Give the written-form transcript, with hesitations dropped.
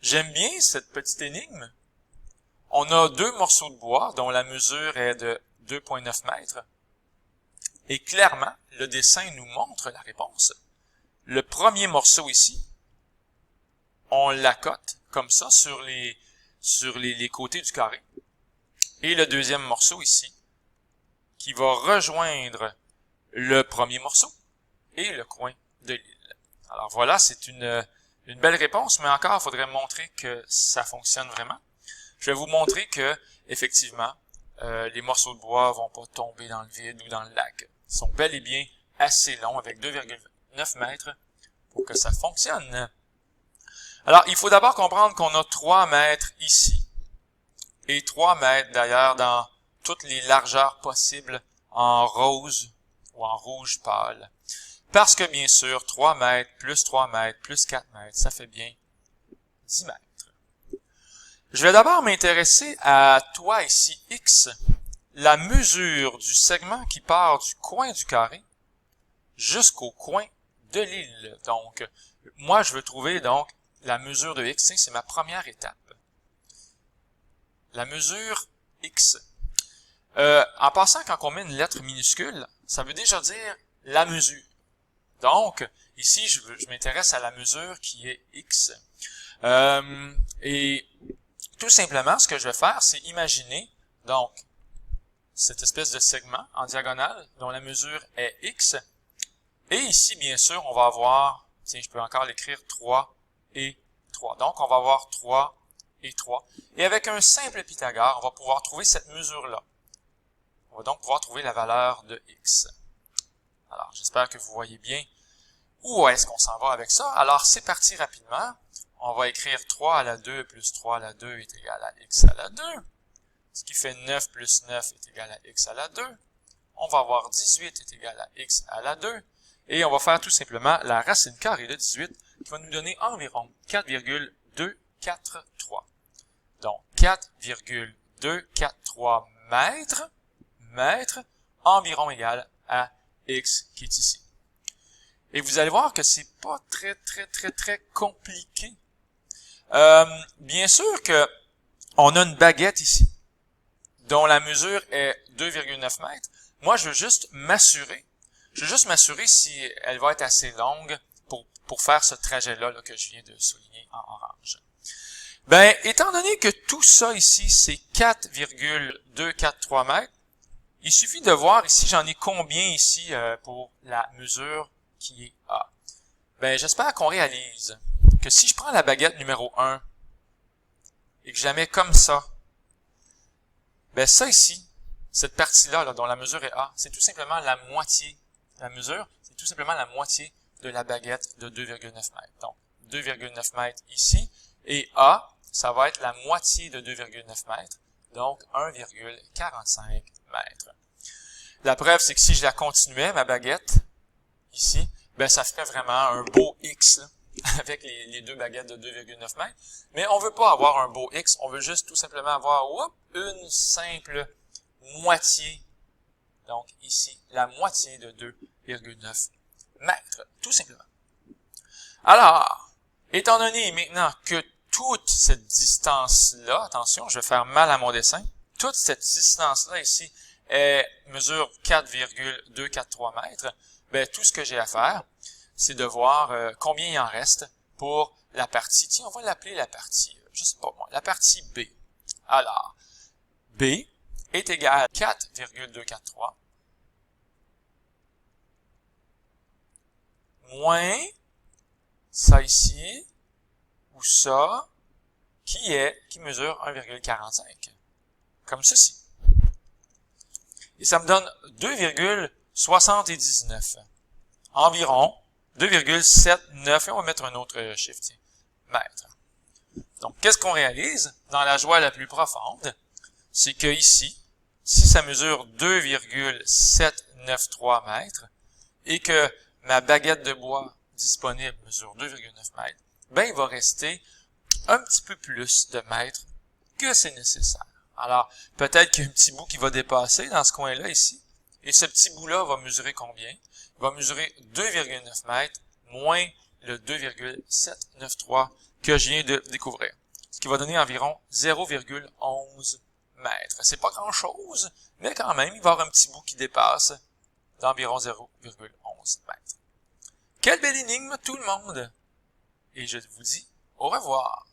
J'aime bien cette petite énigme. On a deux morceaux de bois dont la mesure est de 2,9 mètres. Et clairement, le dessin nous montre la réponse. Le premier morceau ici, on l'accote comme ça sur les côtés du carré. Et le deuxième morceau ici, qui va rejoindre le premier morceau et le coin de l'île. Alors voilà, c'est une belle réponse, mais encore, il faudrait montrer que ça fonctionne vraiment. Je vais vous montrer que, effectivement, les morceaux de bois vont pas tomber dans le vide ou dans le lac. Ils sont bel et bien assez longs, avec 2,9 mètres, pour que ça fonctionne. Alors, il faut d'abord comprendre qu'on a 3 mètres ici, et 3 mètres d'ailleurs dans toutes les largeurs possibles en rose ou en rouge pâle. Parce que, bien sûr, 3 mètres plus 3 mètres plus 4 mètres, ça fait bien 10 mètres. Je vais d'abord m'intéresser à toi ici, X, la mesure du segment qui part du coin du carré jusqu'au coin de l'île. Donc, moi, je veux trouver donc la mesure de X, c'est ma première étape. La mesure X. En passant, quand on met une lettre minuscule, ça veut déjà dire la mesure. Donc, ici, je m'intéresse à la mesure qui est X. Et tout simplement, ce que je vais faire, c'est imaginer, donc, cette espèce de segment en diagonale dont la mesure est X. Et ici, bien sûr, on va avoir, tiens, je peux encore l'écrire 3 et 3. Donc, on va avoir 3 et 3. Et avec un simple Pythagore, on va pouvoir trouver cette mesure-là. On va donc pouvoir trouver la valeur de X. Alors, j'espère que vous voyez bien où est-ce qu'on s'en va avec ça. Alors, c'est parti rapidement. On va écrire 3 à la 2 plus 3 à la 2 est égal à X à la 2. Ce qui fait 9 plus 9 est égal à X à la 2. On va avoir 18 est égal à X à la 2. Et on va faire tout simplement la racine carrée de 18 qui va nous donner environ 4,243. Donc, 4,243 mètres, environ égal à X qui est ici. Et vous allez voir que c'est pas très compliqué. Bien sûr que on a une baguette ici, dont la mesure est 2,9 mètres. Moi, je veux juste m'assurer si elle va être assez longue pour faire ce trajet-là que je viens de souligner en orange. Ben, étant donné que tout ça ici, c'est 4,243 mètres, il suffit de voir ici, j'en ai combien ici pour la mesure qui est A. Ben, j'espère qu'on réalise que si je prends la baguette numéro 1 et que je la mets comme ça, ben ça ici, cette partie-là, dont la mesure est A, c'est tout simplement la moitié. La mesure, c'est tout simplement la moitié de la baguette de 2,9 mètres. Donc, 2,9 mètres ici, et A, ça va être la moitié de 2,9 mètres, donc 1,45 mètres. La preuve, c'est que si je la continuais, ma baguette, ici, ben ça ferait vraiment un beau X, là, avec les deux baguettes de 2,9 mètres. Mais on veut pas avoir un beau X, on veut juste tout simplement avoir une simple moitié. Donc ici, la moitié de 2,9 mètres, tout simplement. Alors, étant donné maintenant que toute cette distance-là, attention, je vais faire mal à mon dessin, toute cette distance-là ici mesure 4,243 mètres, ben tout ce que j'ai à faire, c'est de voir combien il en reste pour la partie, tiens, on va l'appeler la partie, je sais pas moi, la partie B. Alors, B est égal à 4,243 moins ça ici, ou ça, qui mesure 1,45. Comme ceci. Et ça me donne 2,79. Environ 2,79, et on va mettre un autre chiffre, tiens, mètres. Donc, qu'est-ce qu'on réalise dans la joie la plus profonde? C'est que ici, si ça mesure 2,793 mètres, et que ma baguette de bois disponible mesure 2,9 mètres, ben, il va rester un petit peu plus de mètres que c'est nécessaire. Alors, peut-être qu'il y a un petit bout qui va dépasser dans ce coin-là ici, et ce petit bout-là va mesurer combien? Il va mesurer 2,9 mètres moins le 2,793 que je viens de découvrir. Ce qui va donner environ 0,11 mètres. C'est pas grand-chose, mais quand même, il va y avoir un petit bout qui dépasse d'environ 0,11 mètres. Quelle belle énigme, tout le monde! Et je vous dis au revoir.